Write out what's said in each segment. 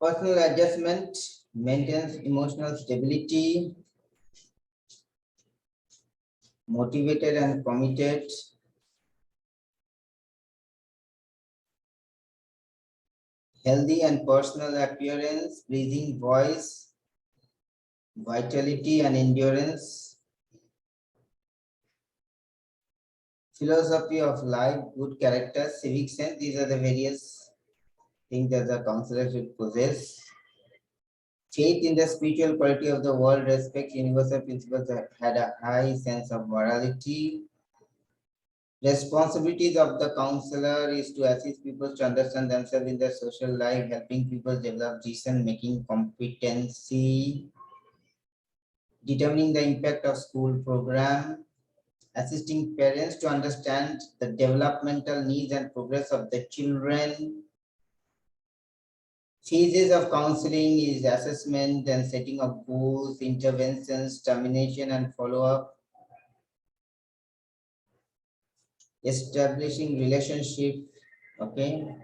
Personal adjustment, maintains emotional stability, motivated and committed, healthy and personal appearance, pleasing voice, vitality and endurance, philosophy of life, good character, civic sense. These are the various things that the counselor should possess. Faith in the spiritual quality of the world, respect universal principles, that had a high sense of morality. Responsibilities of the counselor is to assist people to understand themselves in their social life, helping people develop decision-making competency, determining the impact of school program, assisting parents to understand the developmental needs and progress of the children. Phases of counseling is assessment and setting of goals, interventions, termination and follow-up, establishing relationship, okay.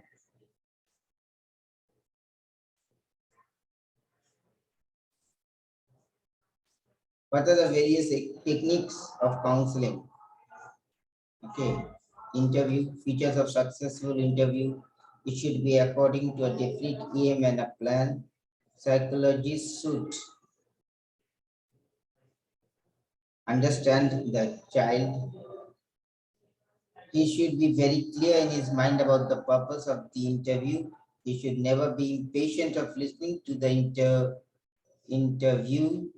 What are the various techniques of counseling? Okay, interview, features of successful interview. It should be according to a definite aim and a plan. Psychologists should understand the child. He should be very clear in his mind about the purpose of the interview. He should never be impatient of listening to the interview.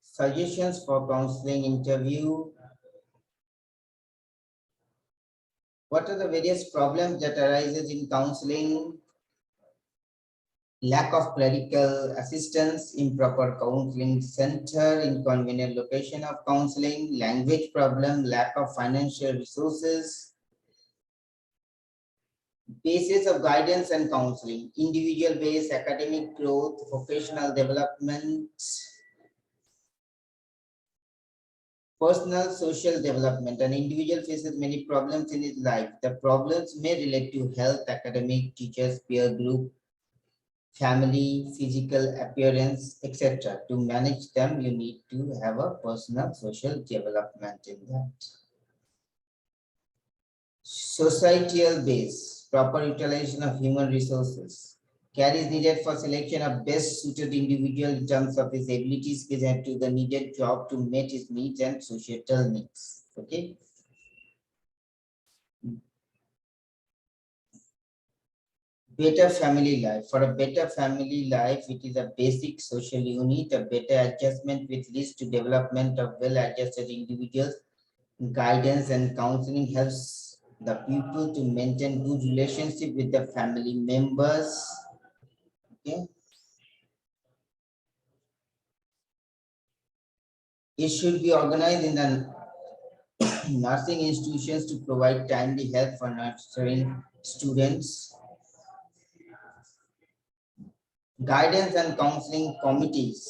Suggestions for counseling interview. What are the various problems that arises in counseling? Lack of clerical assistance, improper counseling center, inconvenient location of counseling, language problem, lack of financial resources. Basis of guidance and counseling, individual based academic growth, vocational development, personal social development. An individual faces many problems in his life. The problems may relate to health, academic, teachers, peer group, family, physical appearance, etc. To manage them, you need to have a personal social development in that. Societal base, proper utilization of human resources. Care is needed for selection of best suited individual in terms of his abilities, skills, and to the needed job to meet his needs and societal needs. Okay. Better family life. For a better family life, it is a basic social unit. A better adjustment which leads to development of well-adjusted individuals. Guidance and counseling helps the people to maintain good relationship with the family members. Okay. It should be organized in the nursing institutions to provide timely help for nurturing students. Guidance and counseling committees.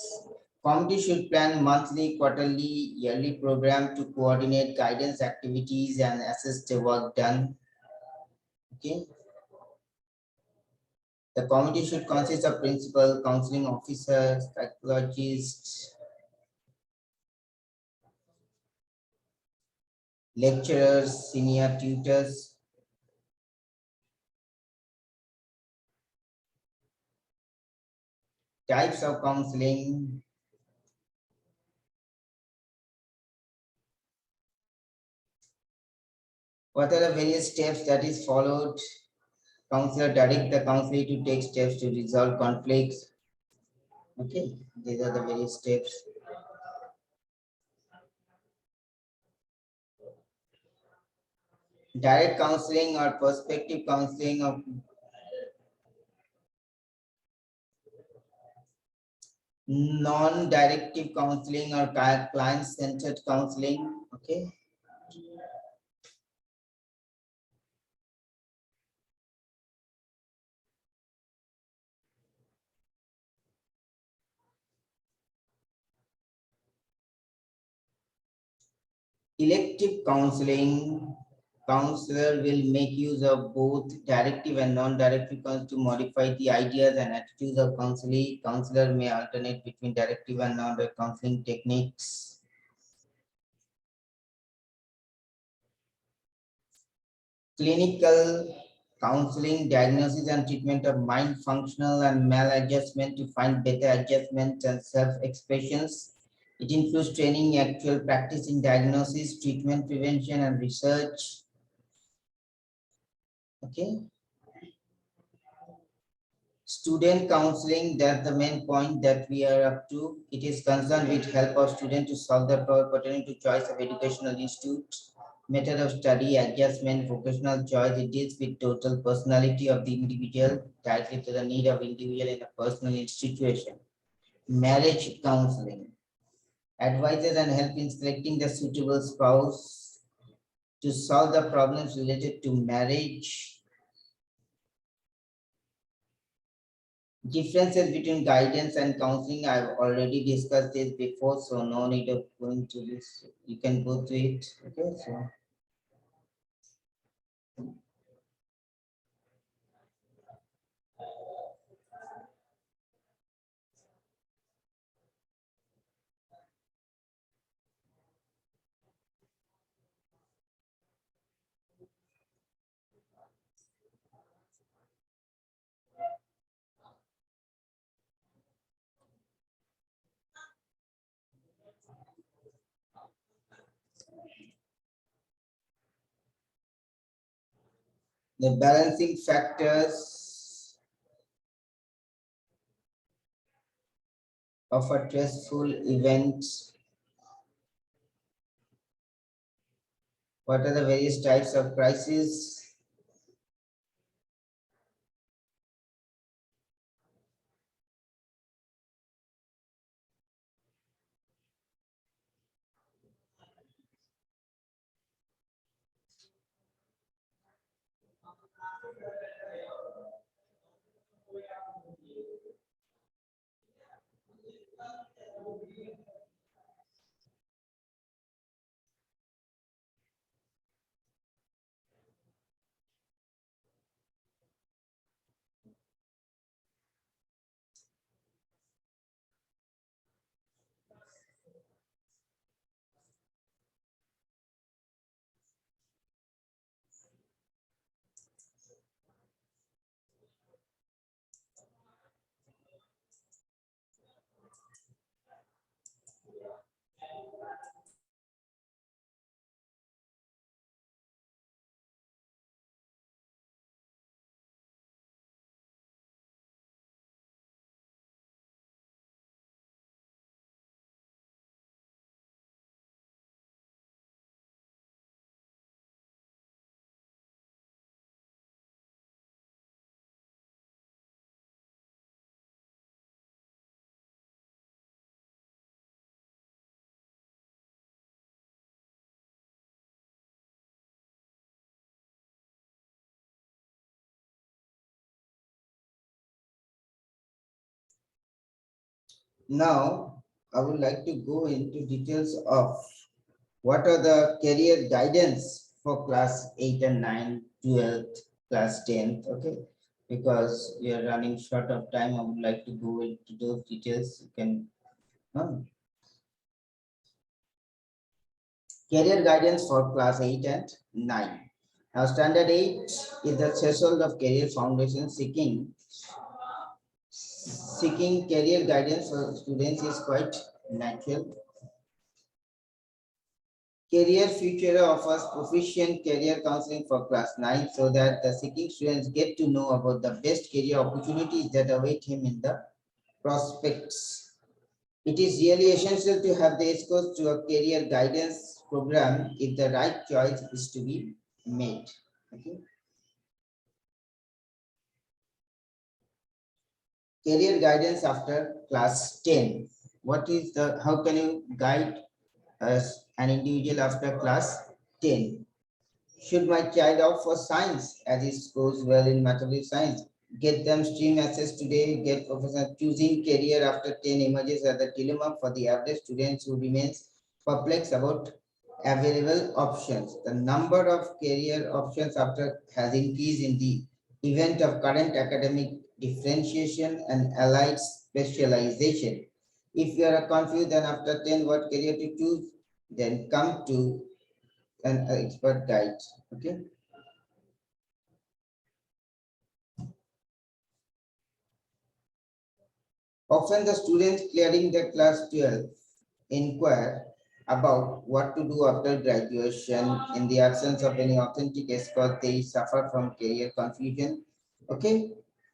Committee should plan monthly, quarterly, yearly program to coordinate guidance activities and assess the work done. Okay. The committee should consist of principal, counseling officers, psychologists, lecturers, senior tutors. Types of counseling. What are the various steps that is followed? Counselor direct the counselor to take steps to resolve conflicts. Okay, these are the various steps. Direct counseling or perspective counseling of non-directive counseling or client-centered counseling. Okay. Elective counseling. Counselor will make use of both directive and non-directive counseling to modify the ideas and attitudes of counseling. Counselor may alternate between directive and non-directive counseling techniques. Clinical counseling, diagnosis and treatment of mind functional and maladjustment to find better adjustments and self-expressions. It includes training, actual practice in diagnosis, treatment, prevention, and research. Okay. Student counseling, that's the main point that we are up to. It is concerned with help of students to solve the problem pertaining to choice of educational institute, method of study, adjustment, vocational choice. It deals with total personality of the individual, directly to the need of individual in a personal situation. Marriage counseling advises and help in selecting the suitable spouse to solve the problems related to marriage. Differences between guidance and counseling, I've already discussed this before, so no need of going to this. You can go to it. Okay, so the balancing factors of a stressful event. What are the various types of crises? Now, I would like to go into details of what are the career guidance for class 8 and 9, 12th, class 10th, okay? Because we are running short of time, I would like to go into those details. You can, career guidance for class 8 and 9. Now, standard 8 is the threshold of career foundation. Seeking career guidance for students is quite natural. Career Future offers proficient career counseling for class 9 so that the seeking students get to know about the best career opportunities that await him in the prospects. It is really essential to have the exposure to a career guidance program if the right choice is to be made. Okay. Career guidance after class 10. What is the, how can you guide us an individual after class 10? Should my child opt for science as it scores well in mathematics science? Get them stream access today, get professional. Choosing career after 10 emerges as a dilemma for the average student who remains perplexed about available options. The number of career options after has increased in the event of current academic differentiation and allied specialization. If you are confused and after 10 what career to choose, then come to an expert guide. Okay. Often the students clearing the class 12 inquire about what to do after graduation. In the absence of any authentic escort, they suffer from career confusion. Okay.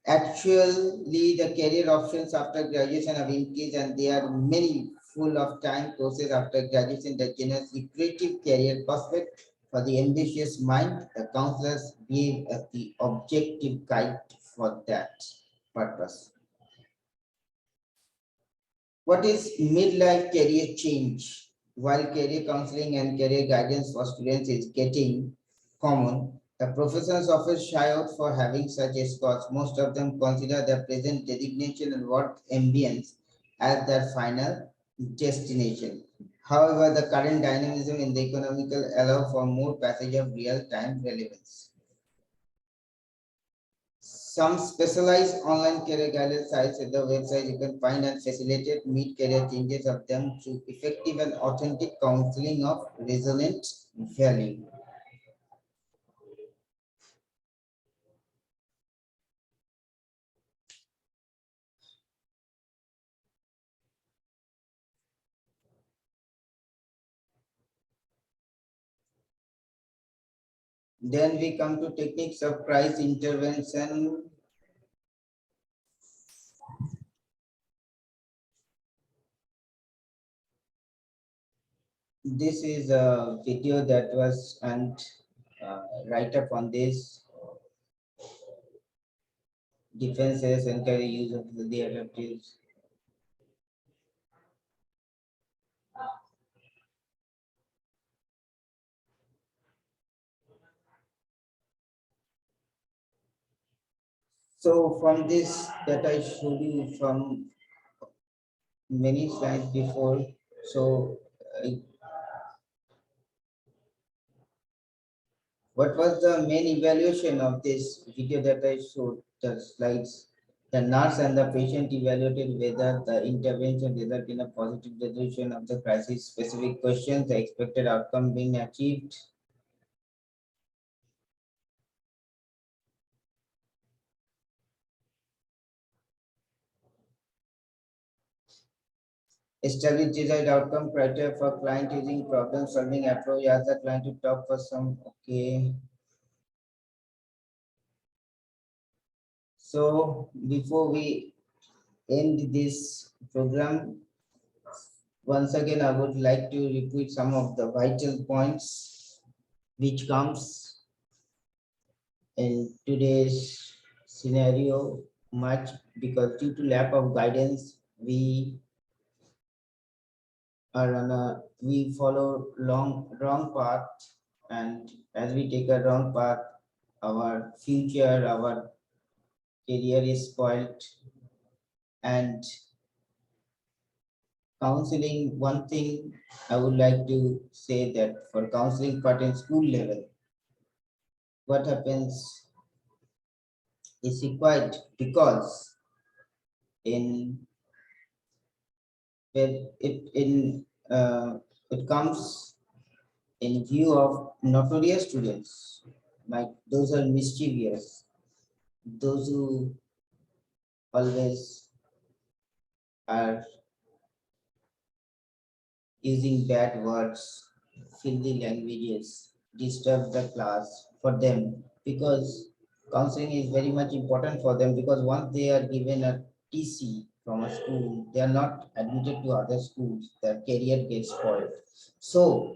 Actually, the career options after graduation have increased and there are many full of time courses after graduation that generates lucrative career prospect for the ambitious mind. The counselors give as the objective guide for that purpose. What is midlife career change? While career counseling and career guidance for students is getting common, the professionals often shy out for having such escorts. Most of them consider their present designation and work ambience as their final destination. However, the current dynamism in the economical allow for more passage of real-time relevance. Some specialized online career guidance sites at the website you can find and facilitate mid-career changes of them through effective and authentic counseling of resonant value. Then we come to techniques of price intervention. This is a video that was and write up on this defenses and career use of the adaptives. So from this that I showed you from many slides before, so what was the main evaluation of this video that I showed the slides? The nurse and the patient evaluated whether the intervention resulted in a positive resolution of the crisis. Specific questions, the expected outcome being achieved. Establish desired outcome criteria for client using problem solving approach. Ask the client to talk for some. Okay. So before we end this program, once again, I would like to repeat some of the vital points which comes in today's scenario much because due to lack of guidance, we are on a we follow wrong path, and as we take a wrong path, our future, our career is spoiled. And counseling, one thing I would like to say that for counseling part in school level, what happens is required because in when it comes in view of notorious students, like those are mischievous, those who always are using bad words, filthy languages, disturb the class for them because counseling is very much important for them because once they are given a TC from a school, they are not admitted to other schools, their career gets spoiled. So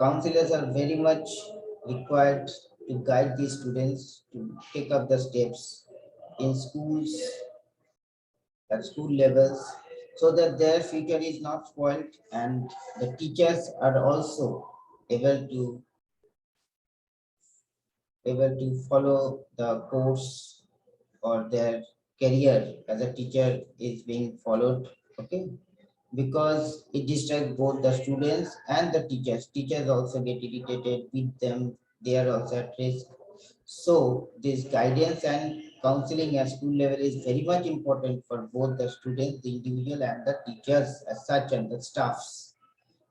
counselors are very much required to guide these students to take up the steps in schools at school levels so that their future is not spoiled and the teachers are also able to follow the course or their career as a teacher is being followed. Okay. because it distracts both the students and the teachers. Teachers also get irritated with them. They are also at risk. So this guidance and counseling at school level is very much important for both the students, the individual, and the teachers as such, and the staffs.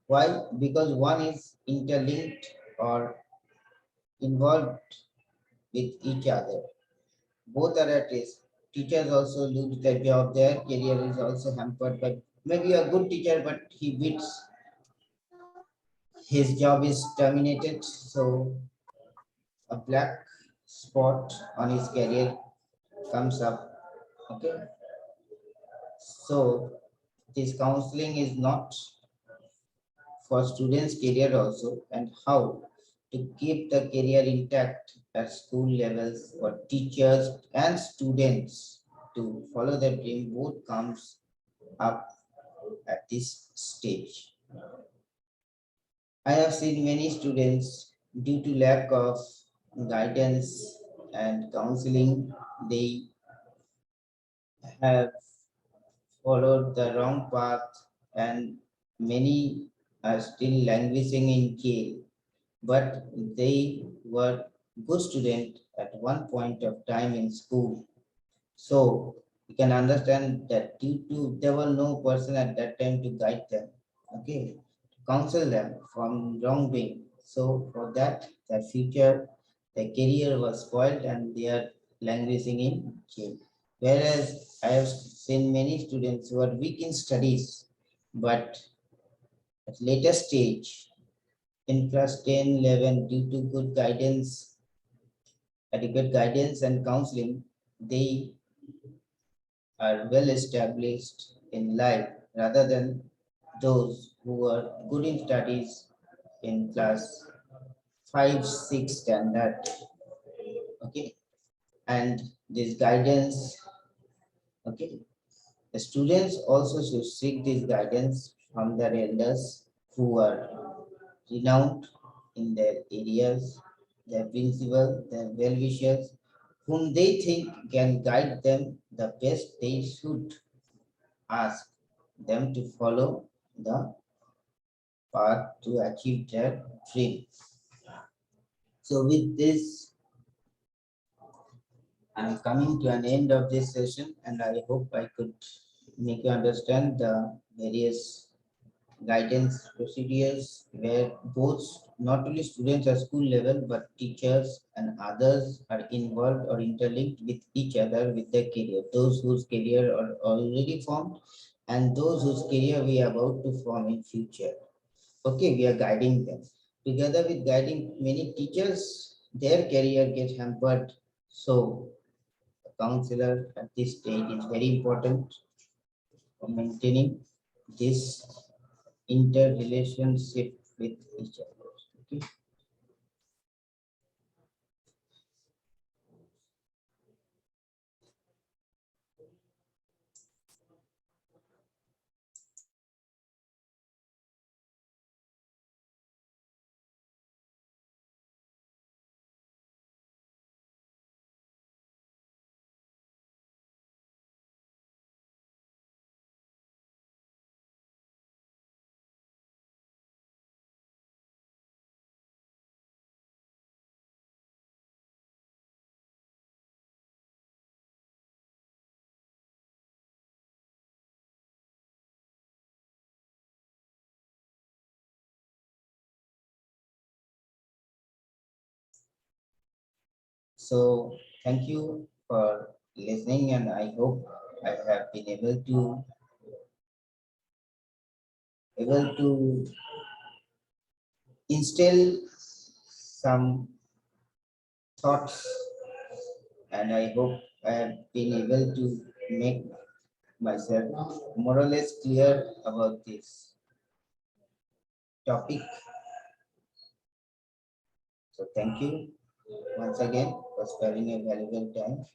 Why? Because one is interlinked or involved with each other. Both are at risk. Teachers also lose their job. Their career is also hampered by maybe a good teacher, but he beats his job is terminated. So a black spot on his career comes up. Okay. So this counseling is not for students' career also, and how to keep the career intact at school levels for teachers and students to follow their dream both comes up at this stage. I have seen many students due to lack of guidance and counseling, they have followed the wrong path and many are still languishing in jail, but they were good student at one point of time in school. So you can understand that due to there were no person at that time to guide them, okay, to counsel them from wrongdoing. So for that, their future, their career was spoiled and they are languishing in jail. Whereas I have seen many students who are weak in studies, but at later stage in class 10, 11, due to good guidance, adequate guidance and counseling, they are well established in life rather than those who are good in studies in class 5, 6 standard. Okay. And this guidance, okay. The students also should seek this guidance from their elders who are renowned in their areas, their principal, their well-wishers, whom they think can guide them the best. They should ask them to follow the path to achieve their dream. So with this, I'm coming to an end of this session, and I hope I could make you understand the various guidance procedures where both not only students at school level but teachers and others are involved or interlinked with each other with their career. Those whose career are already formed and those whose career we are about to form in future. Okay, we are guiding them. Together with guiding many teachers, their career gets hampered. So a counselor at this stage is very important for maintaining this interrelationship with each other. Okay. So thank you for listening, and I hope I have been able to instill some thoughts, and I hope I have been able to make myself more or less clear about this topic. So thank you once again for sparing a valuable time.